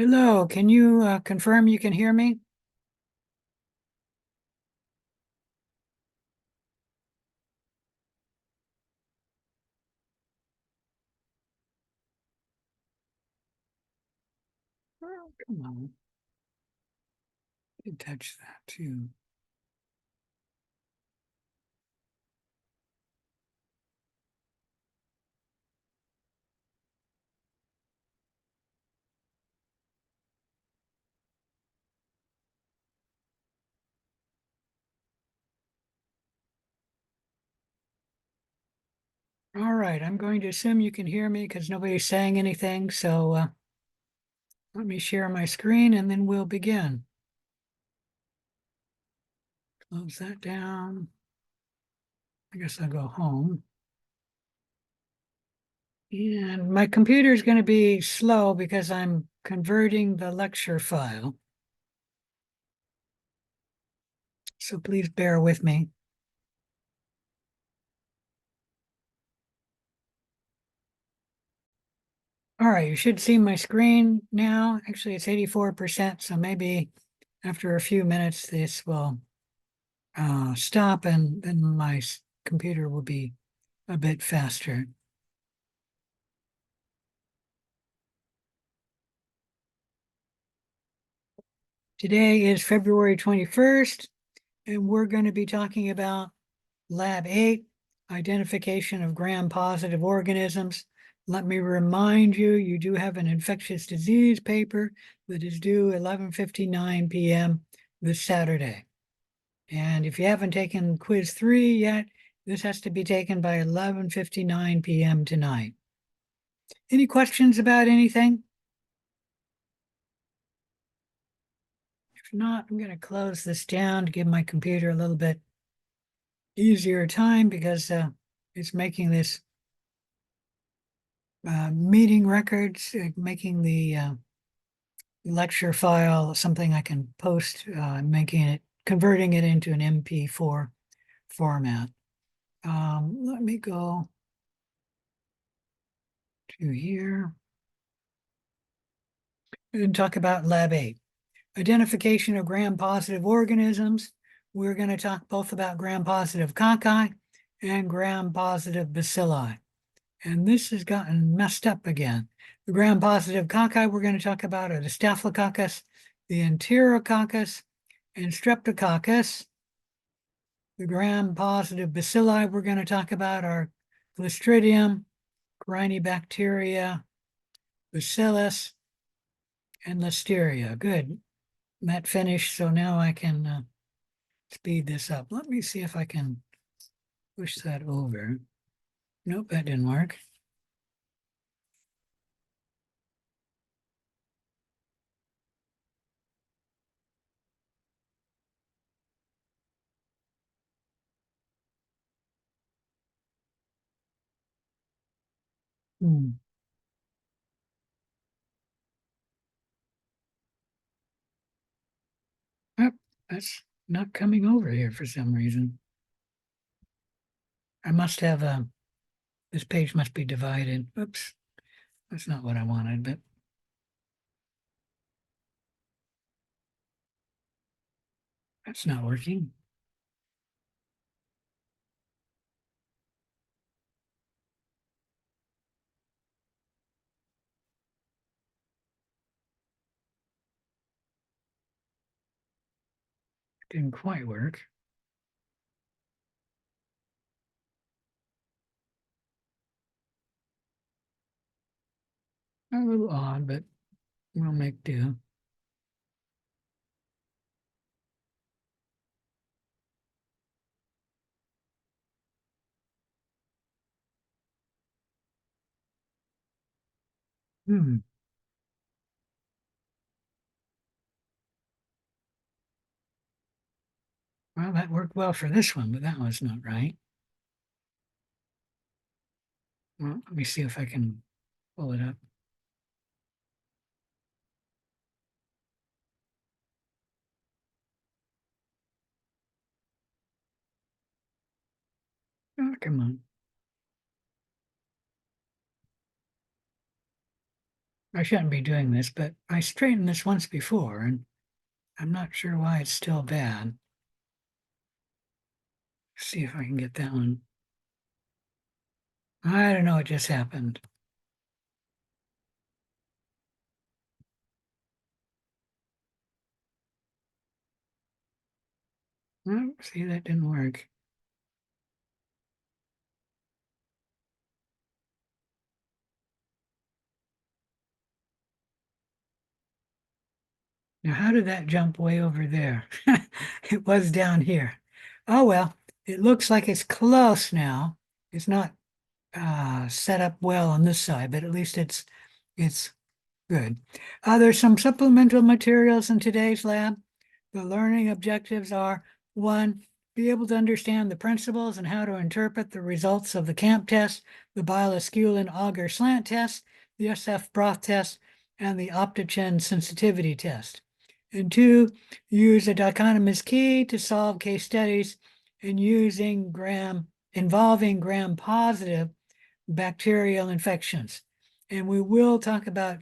Hello, can you confirm you can hear me? Oh, come on, did touch that too. All right, I'm going to assume you can hear me because nobody's saying anything. So let me share my screen and then we'll begin. Close that down. I guess I'll go home. And my computer is going to be slow because I'm converting the lecture file. So please bear with me. All right, you should see my screen now. Actually, it's 84%. So maybe after a few minutes, this will stop and then my computer will be a bit faster. Today is February 21st, and we're going to be talking about Lab 8, identification of gram-positive organisms. Let me remind you, you do have an infectious disease paper that is due 11:59 p.m. this Saturday. And if you haven't taken quiz 3 yet, this has to be taken by 11:59 p.m. tonight. Any questions about anything? If not, I'm going to close this down to give my computer a little bit easier time because it's making this meeting records, making the lecture file something I can post, converting it into an MP4 format. Let me go to here and talk about Lab 8. Identification of gram-positive organisms. We're going to talk both about gram-positive cocci and gram-positive bacilli. And this has gotten messed up again. The gram-positive cocci we're going to talk about are the Staphylococcus, the Enterococcus, and Streptococcus. The gram-positive bacilli we're going to talk about are Clostridium, Corynebacteria, Bacillus, and Listeria. Good. That finished, so now I can speed this up. Let me see if I can push that over. Nope, that didn't work. Hmm. Oh, that's not coming over here for some reason. I must have this page must be divided. Oops, that's not what I wanted, but that's not working. Didn't quite work. A little odd, but we'll make do. Hmm. Well, that worked well for this one, but that one's not right. Well, let me see if I can pull it up. Oh, come on. I shouldn't be doing this, but I straightened this once before and I'm not sure why it's still bad. See if I can get that one. I don't know what just happened. Oh, see, that didn't work. Now, how did that jump way over there? It was down here. Oh, well, it looks like it's close now. It's not set up well on this side, but at least it's good. There's some supplemental materials in today's lab. The learning objectives are: one, be able to understand the principles and how to interpret the results of the CAMP test, the Bialasculin auger slant test, the SF broth test, and the Optogen sensitivity test. And two, use a dichotomous key to solve case studies and involving gram-positive bacterial infections. And we will talk about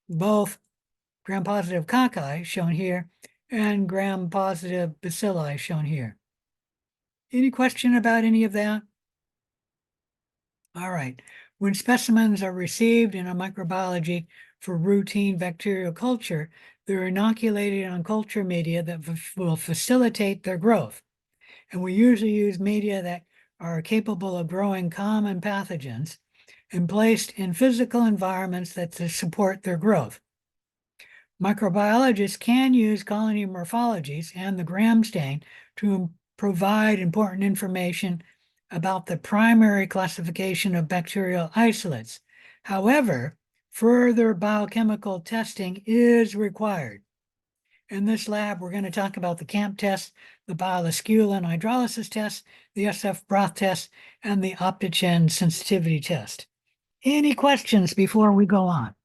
both gram-positive cocci, shown here, and gram-positive bacilli, shown here. Any question about any of that? All right. When specimens are received in a microbiology for routine bacterial culture, they're inoculated on culture media that will facilitate their growth. And we usually use media that are capable of growing common pathogens and placed in physical environments that support their growth. Microbiologists can use colony morphologies and the gram stain to provide important information about the primary classification of bacterial isolates. However, further biochemical testing is required. In this lab, we're going to talk about the CAMP test, the Bialasculin hydrolysis test, the SF broth test, and the Optogen sensitivity test. Any questions before we go on?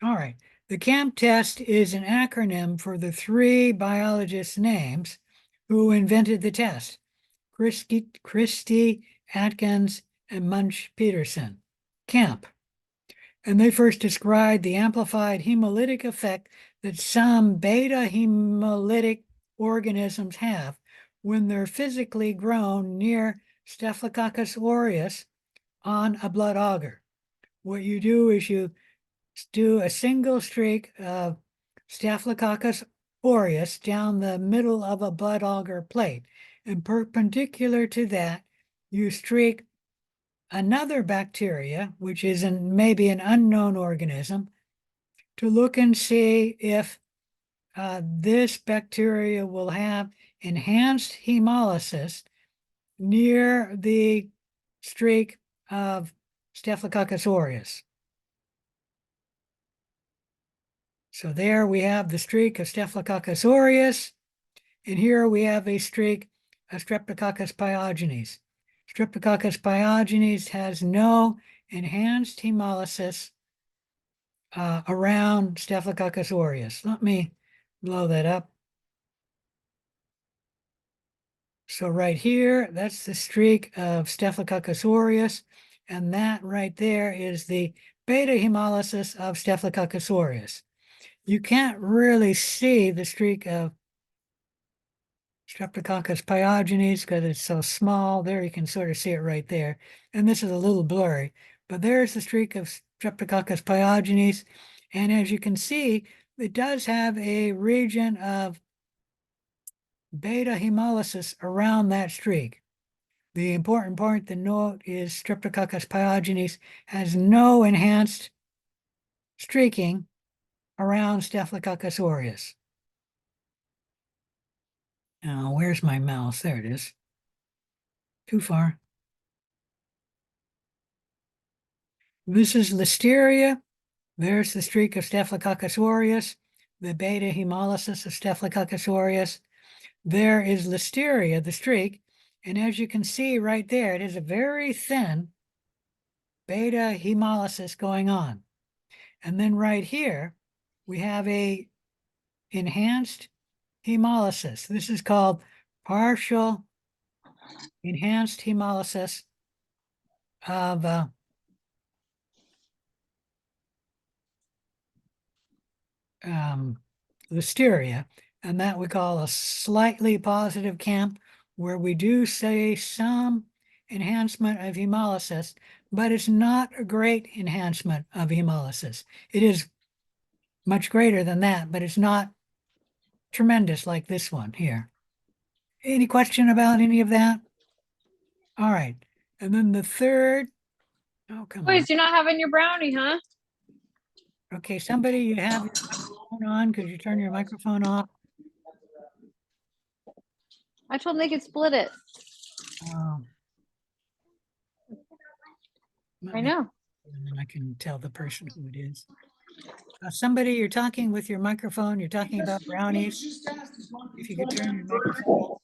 All right. The CAMP test is an acronym for the three biologists' names who invented the test: Christie, Atkins, and Munch Peterson. CAMP. And they first described the amplified hemolytic effect that some beta hemolytic organisms have when they're physically grown near Staphylococcus aureus on a blood agar. What you do is you do a single streak of Staphylococcus aureus down the middle of a blood agar plate, and perpendicular to that, you streak another bacteria, which is maybe an unknown organism, to look and see if this bacteria will have enhanced hemolysis near the streak of Staphylococcus aureus. So there we have the streak of Staphylococcus aureus, and here we have a streak of Streptococcus pyogenes. Streptococcus pyogenes has no enhanced hemolysis around Staphylococcus aureus. Let me blow that up. So right here, that's the streak of Staphylococcus aureus, and that right there is the beta hemolysis of Staphylococcus aureus. You can't really see the streak of Streptococcus pyogenes because it's so small. There you can sort of see it right there. And this is a little blurry, but there's the streak of Streptococcus pyogenes. And as you can see, it does have a region of beta hemolysis around that streak. The important point to note is Streptococcus pyogenes has no enhanced streaking around Staphylococcus aureus. Now, where's my mouse? There it is. Too far. This is Listeria. There's the streak of Staphylococcus aureus, the beta hemolysis of Staphylococcus aureus. There is Listeria, the streak. And as you can see right there, it is a very thin beta hemolysis going on. And then right here, we have a enhanced hemolysis. This is called partial enhanced hemolysis of listeria, and that we call a slightly positive camp, where we do say some enhancement of hemolysis, but it's not a great enhancement of hemolysis. It is much greater than that, but it's not tremendous like this one here. Any question about any of that? All right. And then the third, oh, come on. Boys, you're not having your brownie, huh? Okay, somebody, you have your microphone on. Could you turn your microphone off? I told Nick to split it. Um, I know. And then I can tell the person who it is. Somebody, you're talking with your microphone. You're talking about brownies. If you could turn your microphone off.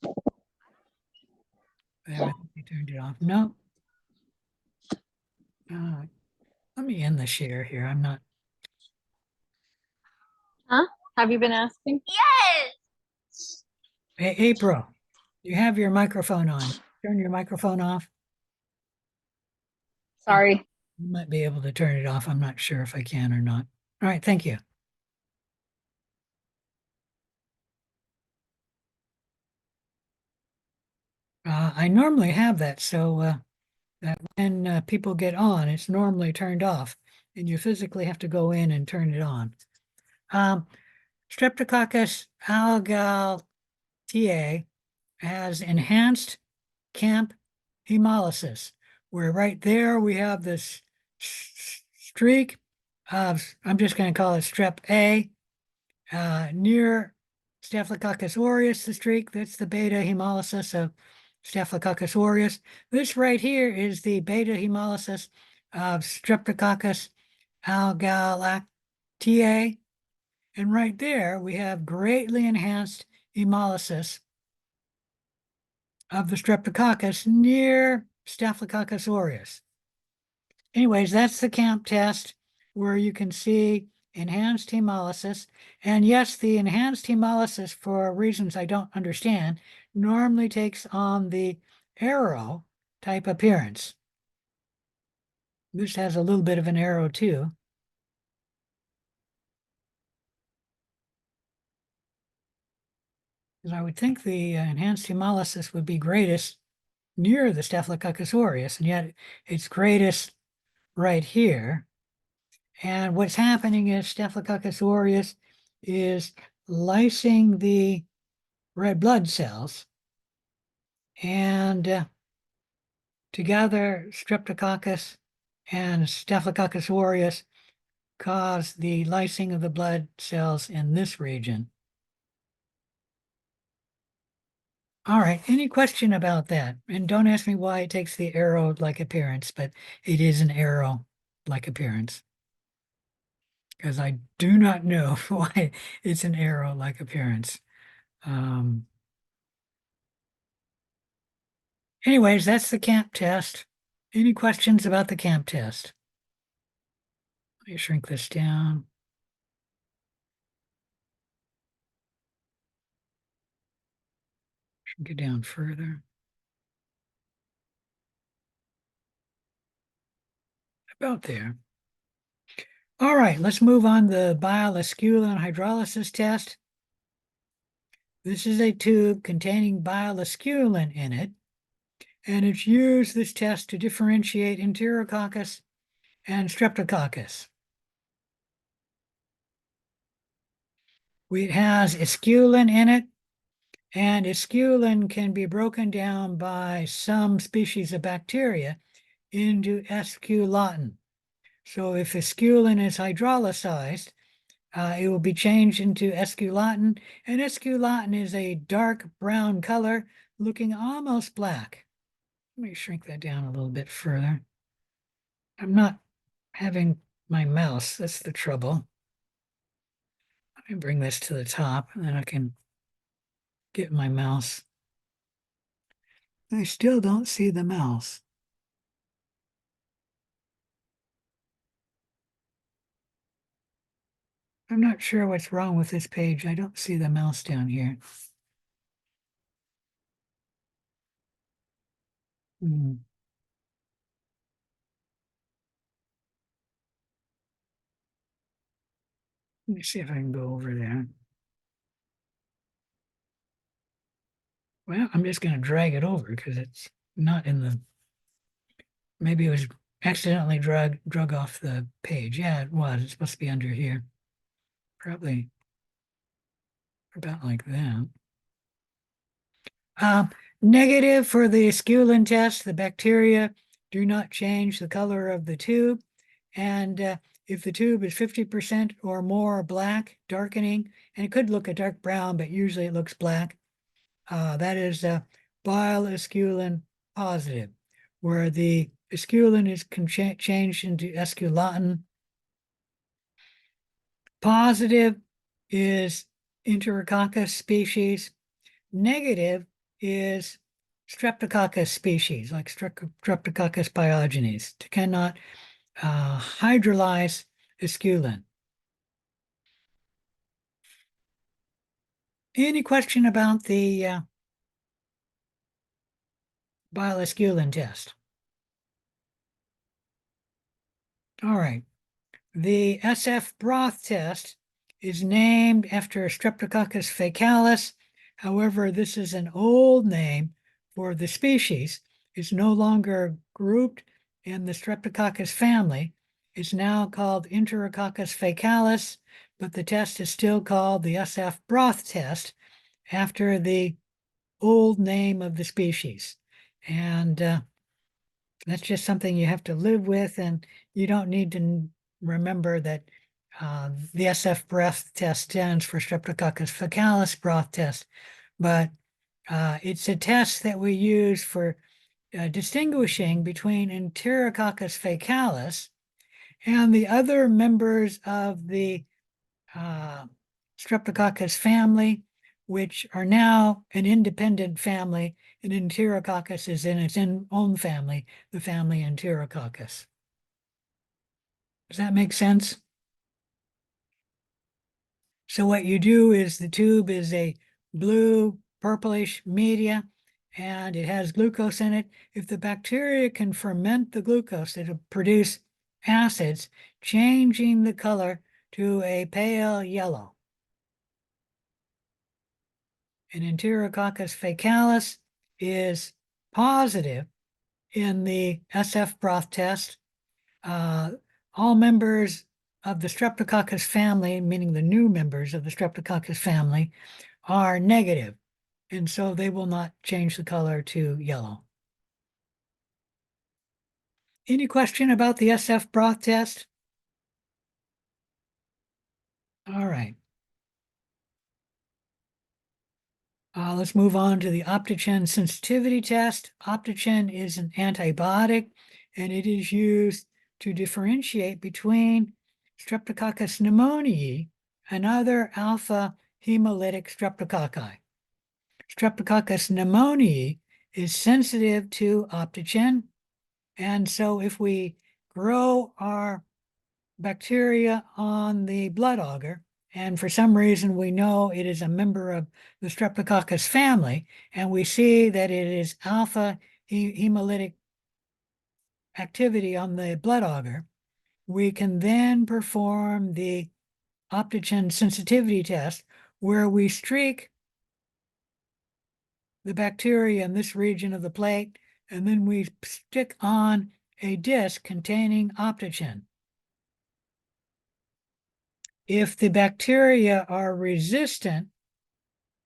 There, I think you turned it off. No. Let me end the share here. I'm not. Huh? Have you been asking? Yes. Hey, April, you have your microphone on. Turn your microphone off. Sorry. You might be able to turn it off. I'm not sure if I can or not. All right, thank you. I normally have that, so that when people get on, it's normally turned off, and you physically have to go in and turn it on. Streptococcus algaltia has enhanced camp hemolysis, where right there we have this streak of, I'm just going to call it strep A, near Staphylococcus aureus, the streak, that's the beta hemolysis of Staphylococcus aureus. This right here is the beta hemolysis of Streptococcus agalactiae. And right there, we have greatly enhanced hemolysis of the Streptococcus near Staphylococcus aureus. Anyways, that's the camp test where you can see enhanced hemolysis. And yes, the enhanced hemolysis, for reasons I don't understand, normally takes on the arrow type appearance. This has a little bit of an arrow too. And I would think the enhanced hemolysis would be greatest near the Staphylococcus aureus, and yet it's greatest right here. And what's happening is Staphylococcus aureus is lysing the red blood cells, and together Streptococcus and Staphylococcus aureus cause the lysing of the blood cells in this region. All right, any question about that? And don't ask me why it takes the arrow-like appearance, but it is an arrow-like appearance, because I do not know why it's an arrow-like appearance. Anyways, that's the camp test. Any questions about the camp test? Let me shrink this down. Shrink it down further. About there. All right, let's move on to the bile esculin hydrolysis test. This is a tube containing bile esculin in it, and it's used, this test, to differentiate Enterococcus and Streptococcus. It has esculin in it, and esculin can be broken down by some species of bacteria into esculatin. So if esculin is hydrolyzed, it will be changed into esculatin, and esculatin is a dark brown color looking almost black. Let me shrink that down a little bit further. I'm not having my mouse, that's the trouble. Let me bring this to the top, and then I can get my mouse. I still don't see the mouse. I'm not sure what's wrong with this page. I don't see the mouse down here. Let me see if I can go over there. Well, I'm just going to drag it over because it's not in the, maybe it was accidentally drug off the page. Yeah, it was. It's supposed to be under here. Probably about like that. Negative for the Esculin test, the bacteria do not change the color of the tube. And if the tube is 50% or more black, darkening, and it could look a dark brown, but usually it looks black, that is bile esculin positive, where the esculin is changed into esculatin. Positive is Enterococcus species. Negative is Streptococcus species, like Streptococcus pyogenes, cannot hydrolyze esculin. Any question about the bile esculin test? All right. The SF broth test is named after Streptococcus faecalis. However, this is an old name for the species. It's no longer grouped in the Streptococcus family. It's now called Enterococcus faecalis, but the test is still called the SF broth test after the old name of the species. And that's just something you have to live with, and you don't need to remember that the SF broth test stands for Streptococcus faecalis broth test, but it's a test that we use for distinguishing between Enterococcus faecalis and the other members of the Streptococcus family, which are now an independent family, and Enterococcus is in its own family, the family Enterococcus. Does that make sense? So what you do is the tube is a blue purplish media and it has glucose in it. If the bacteria can ferment the glucose, it'll produce acids, changing the color to a pale yellow. And Enterococcus faecalis is positive in the SF broth test. All members of the Streptococcus family, meaning the new members of the Streptococcus family, are negative, and so they will not change the color to yellow. Any question about the SF broth test? All right. Let's move on to the Optogen sensitivity test. Optogen is an antibiotic, and it is used to differentiate between Streptococcus pneumoniae and other alpha hemolytic streptococci. Streptococcus pneumoniae is sensitive to Optogen, and so if we grow our bacteria on the blood agar, and for some reason we know it is a member of the Streptococcus family, and we see that it is alpha hemolytic activity on the blood agar, we can then perform the Optogen sensitivity test, where we streak the bacteria in this region of the plate, and then we stick on a disc containing Optogen. If the bacteria are resistant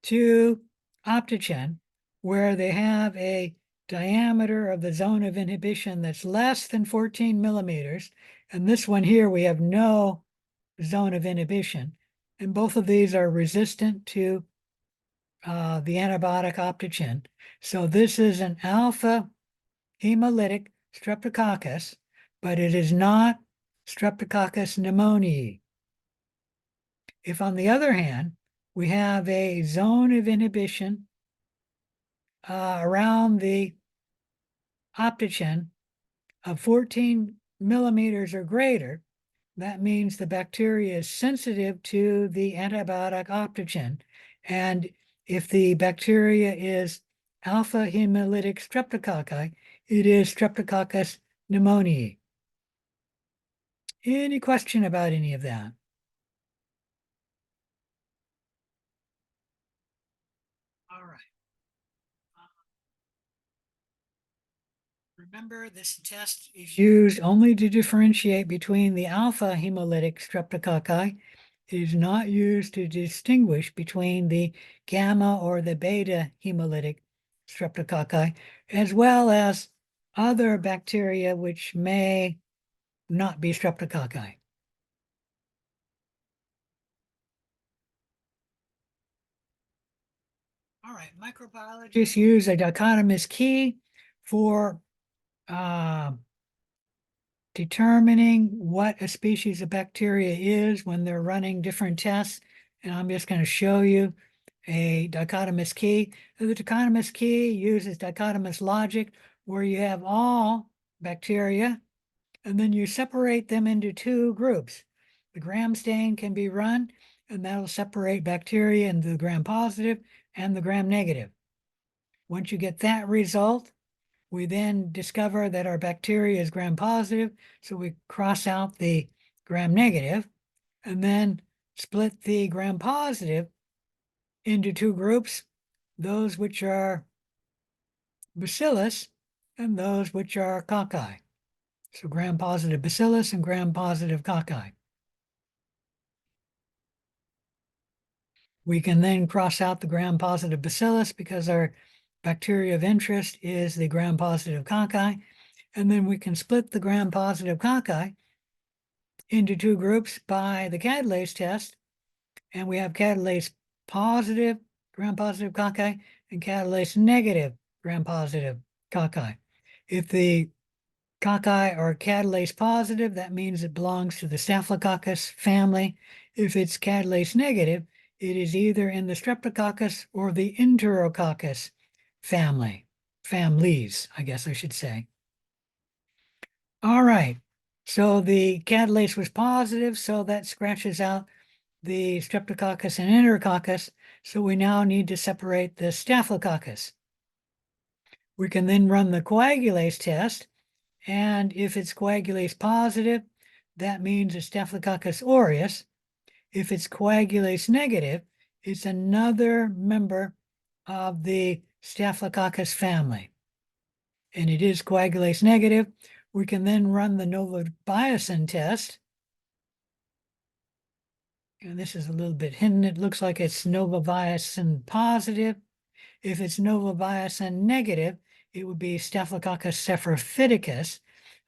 to Optogen, where they have a diameter of the zone of inhibition that's less than 14 millimeters, and this one here, we have no zone of inhibition, and both of these are resistant to the antibiotic Optogen. So this is an alpha hemolytic streptococcus, but it is not Streptococcus pneumoniae. If, on the other hand, we have a zone of inhibition around the Optogen of 14 millimeters or greater, that means the bacteria is sensitive to the antibiotic Optogen. And if the bacteria is alpha hemolytic streptococci, it is Streptococcus pneumoniae. Any question about any of that? Remember, this test is used only to differentiate between the alpha hemolytic streptococci. It is not used to distinguish between the gamma or the beta hemolytic streptococci, as well as other bacteria which may not be streptococci. All right, microbiologists use a dichotomous key for determining what a species of bacteria is when they're running different tests. And I'm just going to show you a dichotomous key. The dichotomous key uses dichotomous logic where you have all bacteria and then you separate them into two groups. The gram stain can be run and that'll separate bacteria into the gram positive and the gram negative. Once you get that result, we then discover that our bacteria is gram positive, so we cross out the gram negative and then split the gram positive into two groups, those which are bacillus and those which are cocci. So gram positive bacillus and gram positive cocci. We can then cross out the gram positive bacillus because our bacteria of interest is the gram positive cocci. And then we can split the gram positive cocci into two groups by the catalase test. And we have catalase positive gram positive cocci and catalase negative gram positive cocci. If the cocci are catalase positive, that means it belongs to the Staphylococcus family. If it's catalase negative, it is either in the Streptococcus or the Enterococcus families, I guess I should say. All right, so the catalase was positive, so that scratches out the Streptococcus and Enterococcus. So we now need to separate the Staphylococcus. We can then run the coagulase test. And if it's coagulase positive, that means it's Staphylococcus aureus. If it's coagulase negative, it's another member of the Staphylococcus family. And it is coagulase negative. We can then run the novobiocin test. And this is a little bit hidden. It looks like it's novobiocin positive. If it's novobiocin negative, it would be Staphylococcus saprophyticus.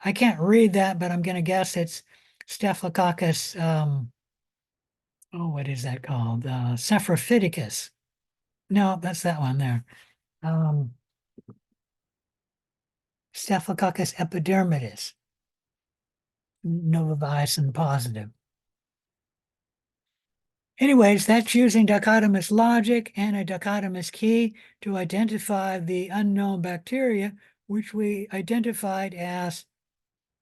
I can't read that, but I'm going to guess it's Staphylococcus, what is that called? Saprophyticus. No, that's that one there. Staphylococcus epidermidis, novobiocin positive. Anyways, that's using dichotomous logic and a dichotomous key to identify the unknown bacteria, which we identified as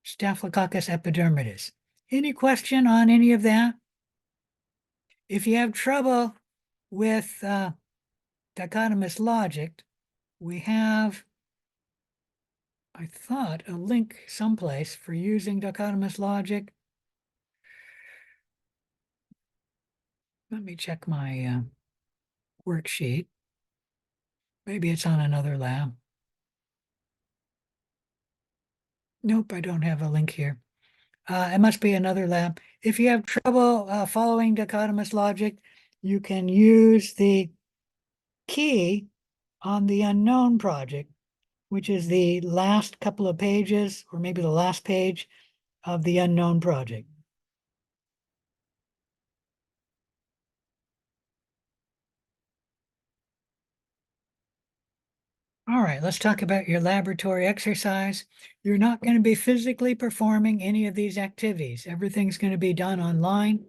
Staphylococcus epidermidis. Any question on any of that? If you have trouble with dichotomous logic, we have, I thought, a link someplace for using dichotomous logic. Let me check my worksheet. Maybe it's on another lab. Nope, I don't have a link here. It must be another lab. If you have trouble following dichotomous logic, you can use the key on the unknown project, which is the last couple of pages, or maybe the last page of the unknown project. All right, let's talk about your laboratory exercise. You're not going to be physically performing any of these activities. Everything's going to be done online.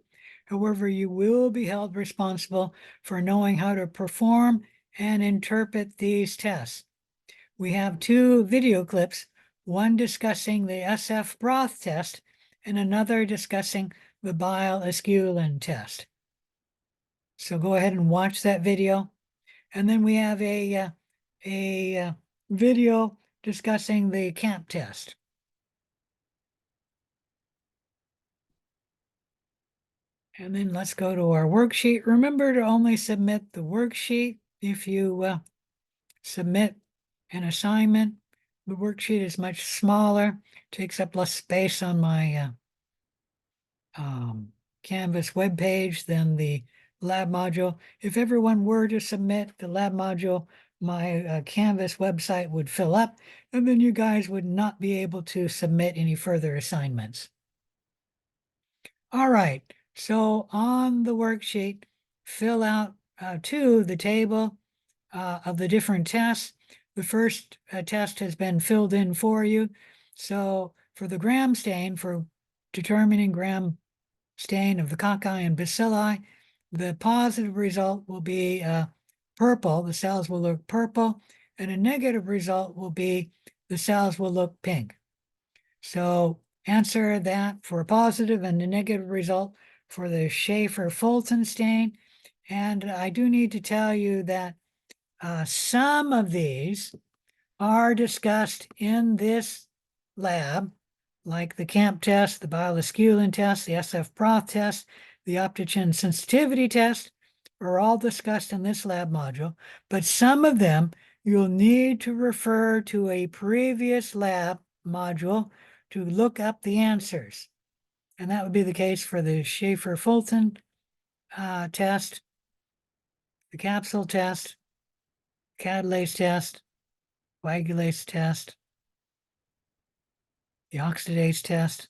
However, you will be held responsible for knowing how to perform and interpret these tests. We have two video clips, one discussing the SF broth test and another discussing the bile esculin test. So go ahead and watch that video. And then we have a video discussing the CAMP test. And then let's go to our worksheet. Remember to only submit the worksheet if you submit an assignment. the worksheet is much smaller, takes up less space on my Canvas web page than the lab module. If everyone were to submit the lab module, my Canvas website would fill up, and then you guys would not be able to submit any further assignments. All right, so on the worksheet, fill out the table of the different tests. The first test has been filled in for you. So for the gram stain, for determining gram stain of the cocci and bacilli, the positive result will be purple. The cells will look purple, and a negative result will be the cells will look pink. So answer that for a positive and a negative result for the Schaefer-Fulton stain. And I do need to tell you that some of these are discussed in this lab, like the CAMP test, the Bialasculin test, the SF-Proth test, the Optochin sensitivity test, are all discussed in this lab module, but some of them you'll need to refer to a previous lab module to look up the answers. And that would be the case for the Schaefer-Fulton test, the capsule test, catalase test, coagulase test, the oxidase test.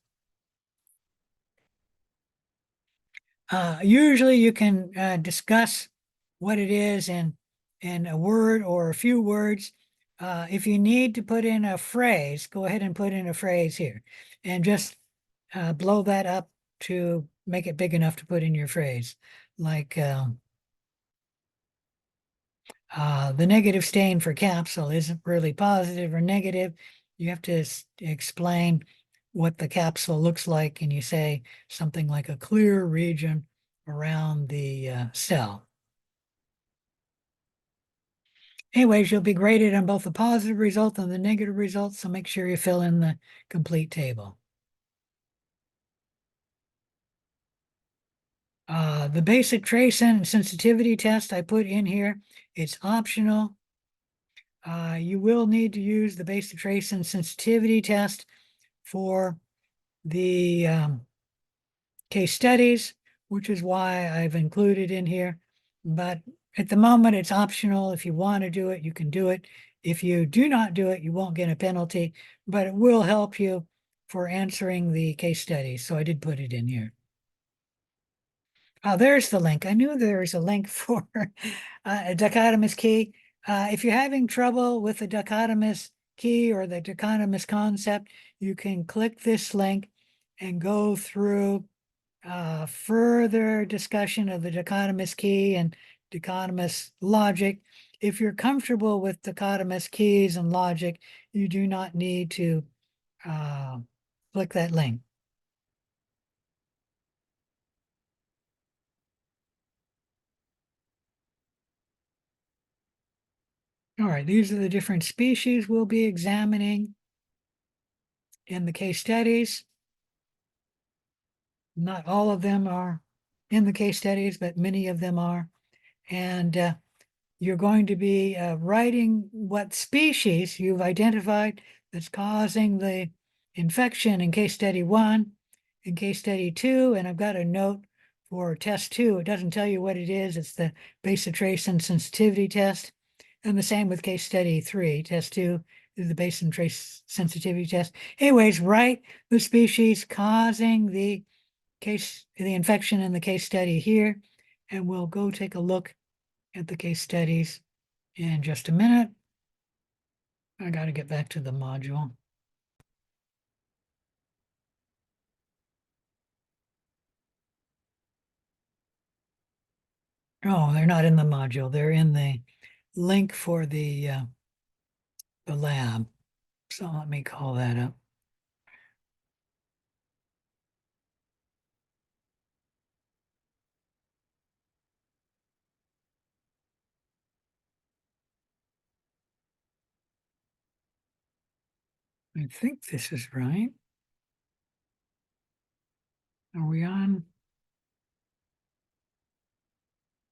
Usually you can discuss what it is in a word or a few words. If you need to put in a phrase, go ahead and put in a phrase here and just blow that up to make it big enough to put in your phrase. Like the negative stain for capsule isn't really positive or negative. You have to explain what the capsule looks like, and you say something like a clear region around the cell. Anyways, you'll be graded on both the positive result and the negative result, so make sure you fill in the complete table. The basic trace and sensitivity test I put in here. It's optional. You will need to use the basic trace and sensitivity test for the case studies, which is why I've included in here. But at the moment, it's optional. If you want to do it, you can do it. If you do not do it, you won't get a penalty, but it will help you for answering the case studies. So I did put it in here. Oh, there's the link. I knew there was a link for a dichotomous key. If you're having trouble with the dichotomous key or the dichotomous concept, you can click this link and go through further discussion of the dichotomous key and dichotomous logic. If you're comfortable with dichotomous keys and logic, you do not need to click that link. All right, these are the different species we'll be examining in the case studies. Not all of them are in the case studies, but many of them are. And you're going to be writing what species you've identified that's causing the infection in case study 1, in case study 2, and I've got a note for test 2. It doesn't tell you what it is. It's the basic trace and sensitivity test. And the same with case study 3. Test 2 is the base and trace sensitivity test. Anyways, write the species causing the infection in the case study here, and we'll go take a look at the case studies in just a minute. I got to get back to the module. Oh, they're not in the module. They're in the link for the lab. So let me call that up. I think this is right. Are we on?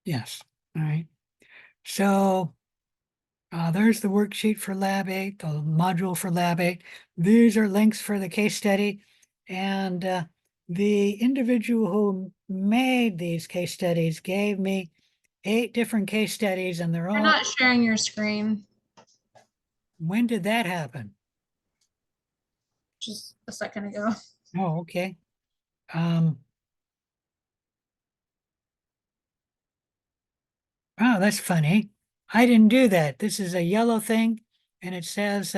Yes. All right. So There's the worksheet for Lab 8, the module for Lab 8. These are links for the case study. And the individual who made these case studies gave me 8 different case studies, and they're You're all. not sharing your screen. When did that happen? Just a second ago. Oh, okay. Oh, that's funny. I didn't do that. This is a yellow thing, and it says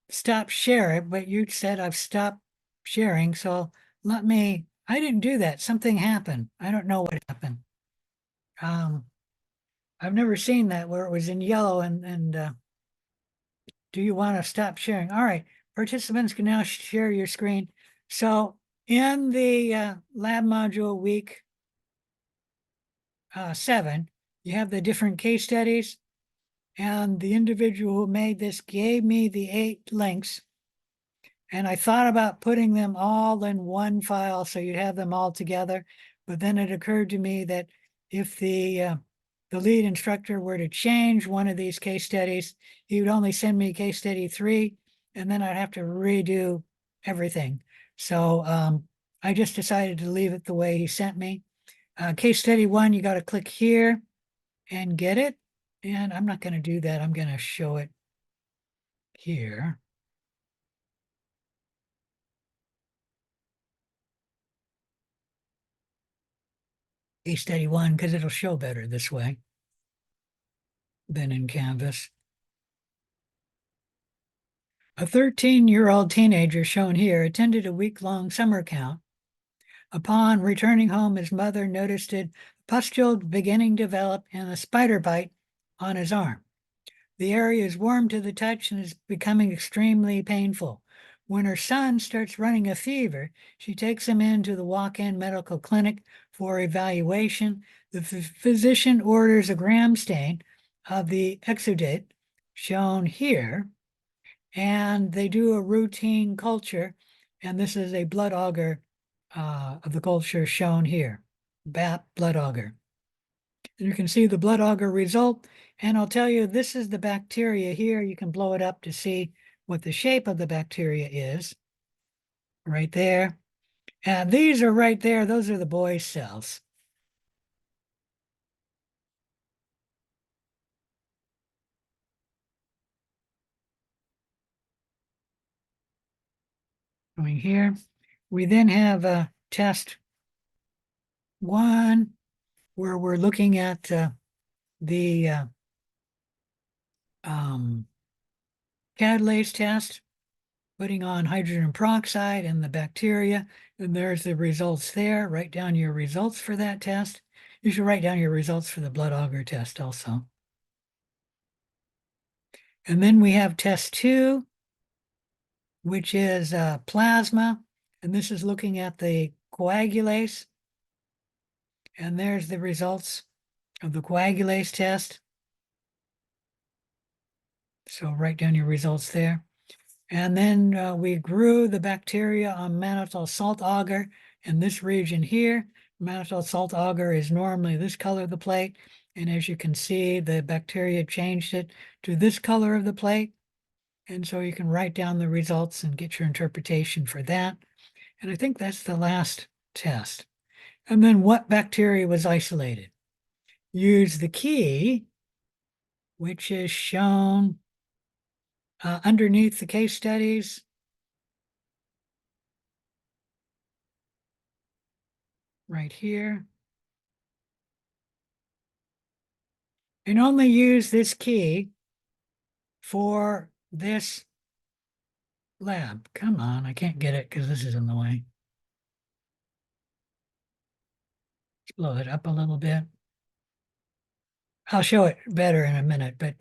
stop share it, but you said I've stopped sharing, so I didn't do that. Something happened. I don't know what happened. I've never seen that where it was in yellow and do you want to stop sharing? All right, participants can now share your screen. So in the lab module week 7, you have the different case studies, and the individual who made this gave me the 8 links. And I thought about putting them all in one file so you'd have them all together. But then it occurred to me that if the lead instructor were to change one of these case studies, he would only send me case study 3, and then I'd have to redo everything. So I just decided to leave it the way he sent me. Case study 1, you got to click here and get it. And I'm not going to do that. I'm going to show it here. Case study 1, because it'll show better this way than in Canvas. A 13-year-old teenager shown here attended a week-long summer camp. Upon returning home, his mother noticed a pustule beginning to develop and a spider bite on his arm. The area is warm to the touch and is becoming extremely painful. When her son starts running a fever, she takes him into the walk-in medical clinic for evaluation. The physician orders a gram stain of the exudate, shown here, and they do a routine culture, and this is a blood auger of the culture shown here, BAP blood auger. And you can see the blood auger result, and I'll tell you, this is the bacteria here. You can blow it up to see what the shape of the bacteria is, right there. And these are right there. Those are the boys' cells. Going here. We then have test 1, where we're looking at the catalase test, putting on hydrogen peroxide and the bacteria, and there's the results there. Write down your results for that test. You should write down your results for the blood auger test also. And then we have test 2, which is plasma, and this is looking at the coagulase. And there's the results of the coagulase test. So write down your results there. And then we grew the bacteria on mannitol salt agar in this region here. Mannitol salt agar is normally this color of the plate. And as you can see, the bacteria changed it to this color of the plate. And so you can write down the results and get your interpretation for that. And I think that's the last test. And then what bacteria was isolated? Use the key, which is shown underneath the case studies. Right here. And only use this key for this lab. Come on, I can't get it because this is in the way. Let's blow it up a little bit. I'll show it better in a minute, but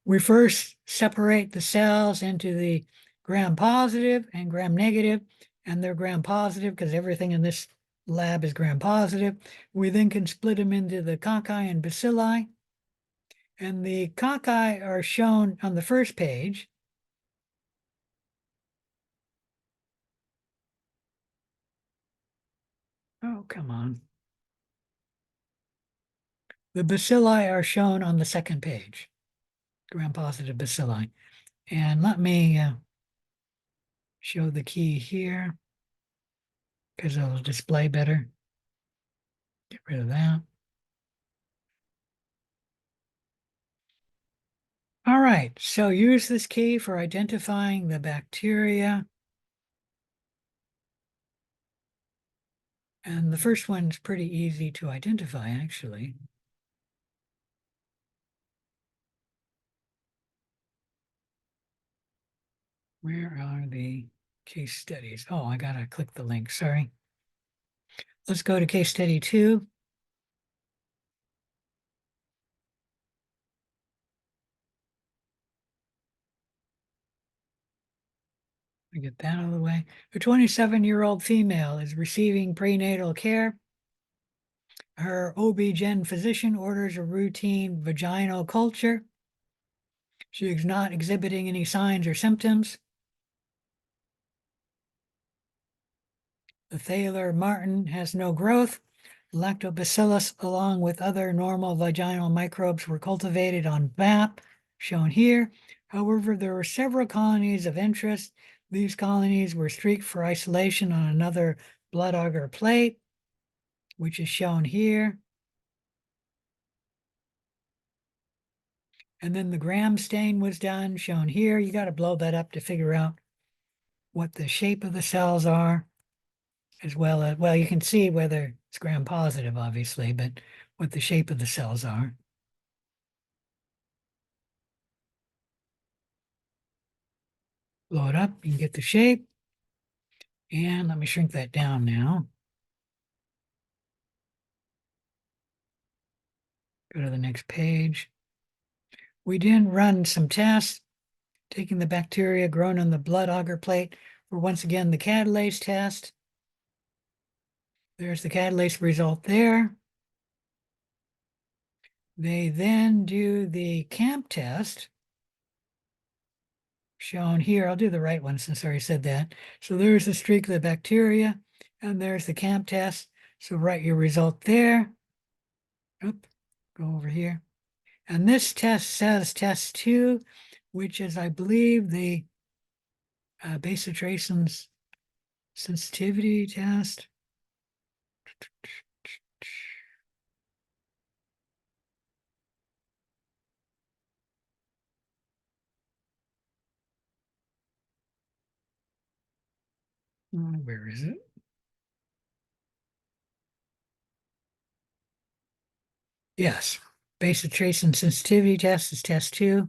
we first separate the cells into the gram positive and gram negative, and they're gram positive because everything in this lab is gram positive. We then can split them into the cocci and bacilli, and the cocci are shown on the first page. Oh, come on. The bacilli are shown on the second page. gram-positive bacilli. And let me show the key here because it'll display better. Get rid of that. All right, so use this key for identifying the bacteria. And the first one's pretty easy to identify, actually. Where are the case studies? Oh, I gotta click the link, sorry. Let's go to case study 2. Get that out of the way. A 27-year-old female is receiving prenatal care. Her OB-GYN physician orders a routine vaginal culture. She is not exhibiting any signs or symptoms. The Thaler Martin has no growth. Lactobacillus, along with other normal vaginal microbes, were cultivated on BAP, shown here. However, there were several colonies of interest. These colonies were streaked for isolation on another blood agar plate, which is shown here. And then the gram stain was done, shown here. You got to blow that up to figure out what the shape of the cells are, as well as, well, you can see whether it's gram positive, obviously, but what the shape of the cells are. Blow it up, you can get the shape. And let me shrink that down now. Go to the next page. We then run some tests, taking the bacteria grown on the blood agar plate for, once again, the catalase test. There's the catalase result there. They then do the CAMP test, shown here. I'll do the right one since I already said that. So there's the streak of the bacteria, and there's the CAMP test. So write your result there. Oop, go over here. And this test says test 2, which is, I believe, the basotracin sensitivity test. Where is it? Yes, basotracin sensitivity test is test 2.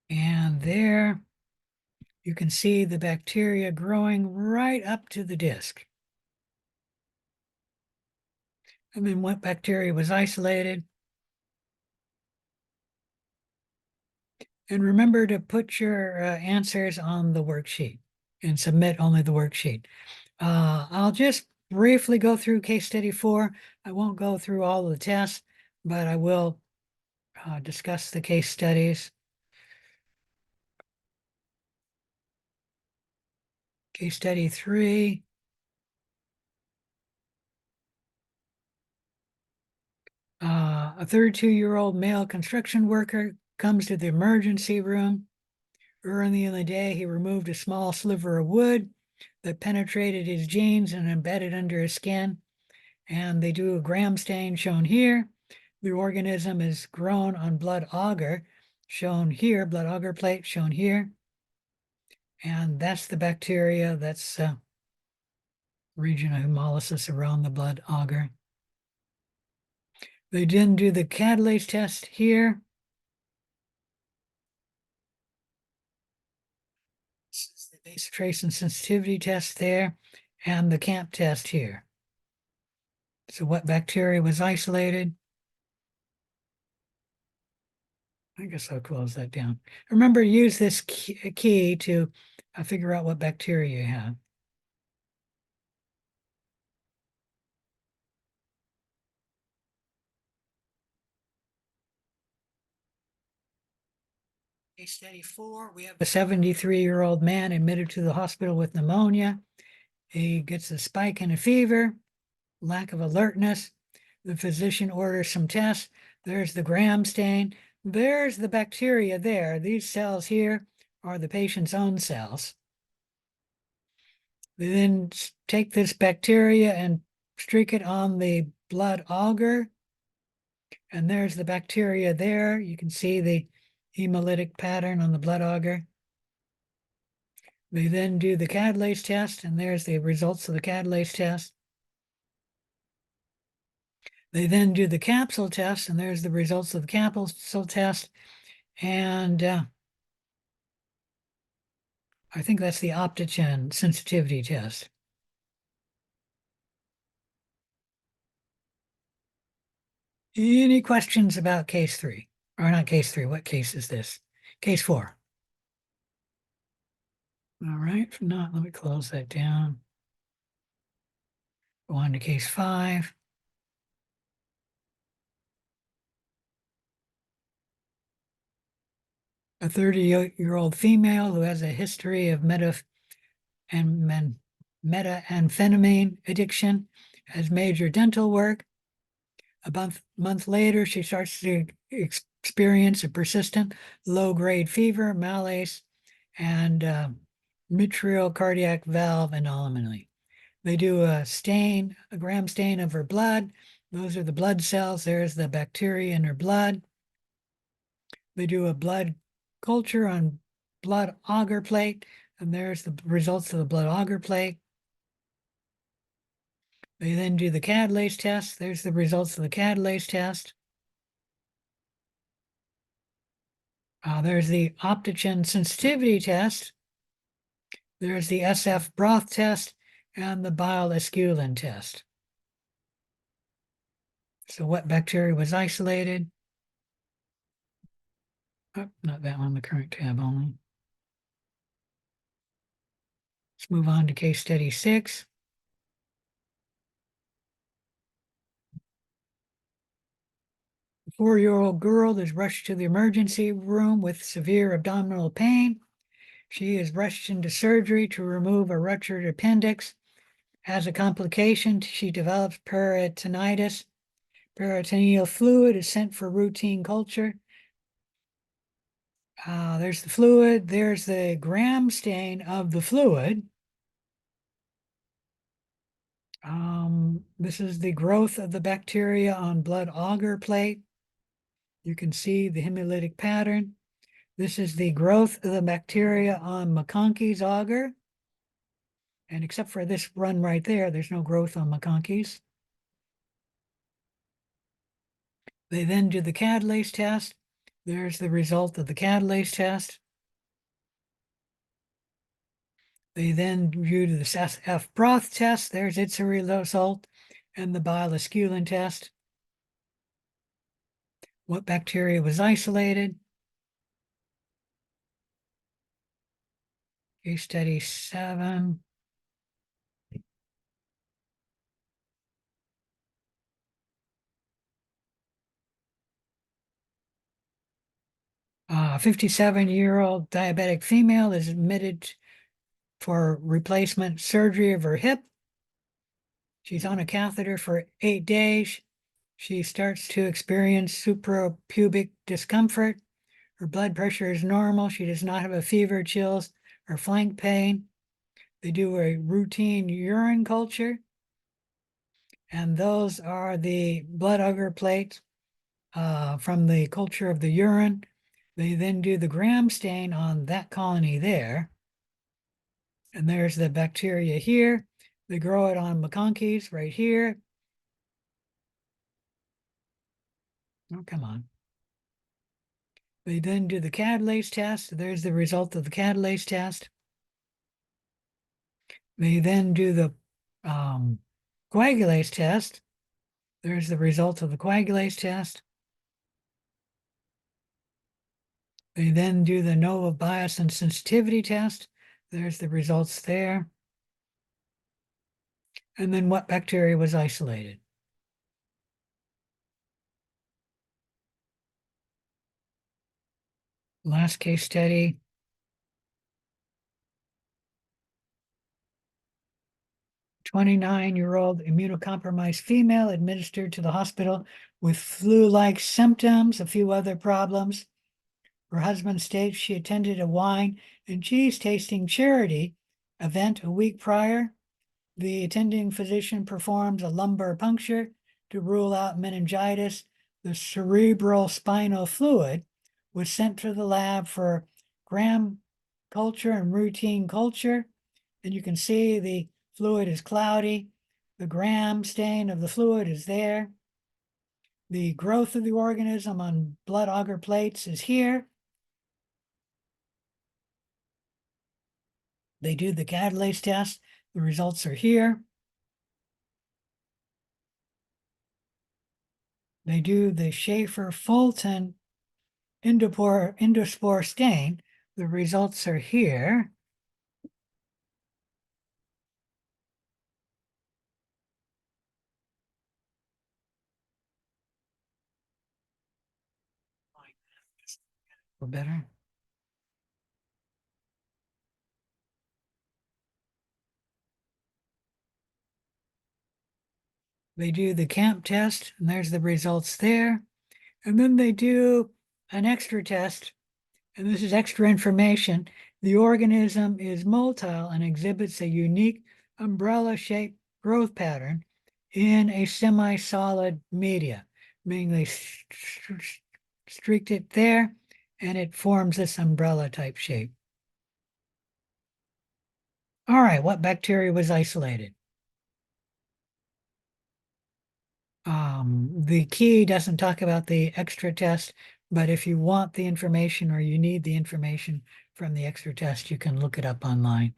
And there you can see the bacteria growing right up to the disc. And then what bacteria was isolated. And remember to put your answers on the worksheet and submit only the worksheet. I'll just briefly go through case study 4. I won't go through all of the tests, but I will discuss the case studies. Case study 3. A 32-year-old male construction worker comes to the emergency room. Early in the day, he removed a small sliver of wood that penetrated his jeans and embedded under his skin. And they do a gram stain, shown here. The organism is grown on blood agar, shown here, blood agar plate, shown here. And that's the bacteria, that's region of hemolysis around the blood agar. They didn't do the catalase test here. This is the basotracin sensitivity test there, and the CAMP test here. So what bacteria was isolated? I guess I'll close that down. Remember, use this key to figure out what bacteria you have. Case study 4, we have a 73-year-old man admitted to the hospital with pneumonia. He gets a spike in a fever, lack of alertness. The physician orders some tests. There's the gram stain. There's the bacteria there. These cells here are the patient's own cells. They then take this bacteria and streak it on the blood agar. And there's the bacteria there. You can see the hemolytic pattern on the blood agar. They then do the catalase test, and there's the results of the catalase test. They then do the capsule test, and there's the results of the capsule test. And I think that's the optogen sensitivity test. Any questions about case 3? Or not case 3, what case is this? Case 4. All right, if not, let me close that down. Go on to case 5. A 30-year-old female who has a history of methamphetamine addiction, has major dental work. A month later, she starts to experience a persistent low-grade fever, malaise, and mitral cardiac valve anomaly. They do a stain, a gram stain of her blood. Those are the blood cells. There's the bacteria in her blood. They do a blood culture on blood agar plate, and there's the results of the blood agar plate. They then do the catalase test. There's the results of the catalase test. There's the optogen sensitivity test. There's the SF broth test and the bile esculin test. So what bacteria was isolated? Oh, not that one, the current tab only. Let's move on to case study 6. A 4-year-old girl is rushed to the emergency room with severe abdominal pain. She is rushed into surgery to remove a ruptured appendix. As a complication, she develops peritonitis. Peritoneal fluid is sent for routine culture. There's the fluid. There's the gram stain of the fluid. This is the growth of the bacteria on blood agar plate. You can see the hemolytic pattern. This is the growth of the bacteria on McConkey's agar. And except for this run right there, there's no growth on McConkey's. They then do the catalase test. There's the result of the catalase test. They then do the SF broth test. There's its result, and the bile esculin test. What bacteria was isolated? Case study 7. A 57-year-old diabetic female is admitted for replacement surgery of her hip. She's on a catheter for 8 days. She starts to experience suprapubic discomfort. Her blood pressure is normal. She does not have a fever, chills, or flank pain. They do a routine urine culture. And those are the blood agar plates from the culture of the urine. They then do the gram stain on that colony there. And there's the bacteria here. They grow it on McConkey's right here. Oh, come on. They then do the catalase test. There's the result of the catalase test. They then do the coagulase test. There's the result of the coagulase test. They then do the NOVA bias and sensitivity test. There's the results there. And then what bacteria was isolated? Last case study. 29-year-old immunocompromised female administered to the hospital with flu-like symptoms, a few other problems. Her husband states she attended a wine and cheese tasting charity event a week prior. The attending physician performs a lumbar puncture to rule out meningitis. The cerebral spinal fluid was sent to the lab for gram culture and routine culture. And you can see the fluid is cloudy. The gram stain of the fluid is there. The growth of the organism on blood agar plates is here. They do the catalase test. The results are here. They do the Schaefer-Fulton endospore stain. The results are here. Better. They do the CAMP test, and there's the results there. And then they do an extra test, and this is extra information. The organism is motile and exhibits a unique umbrella-shaped growth pattern in a semi-solid media, meaning they streaked it there, and it forms this umbrella-type shape. All right, what bacteria was isolated? The key doesn't talk about the extra test, but if you want the information or you need the information from the extra test, you can look it up online.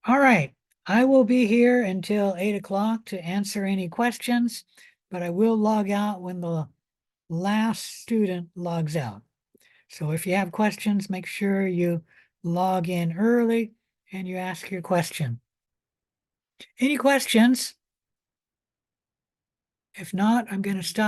All right, I will be here until 8 o'clock to answer any questions, but I will log out when the last student logs out. So if you have questions, make sure you log in early and you ask your question. Any questions? If not, I'm going to stop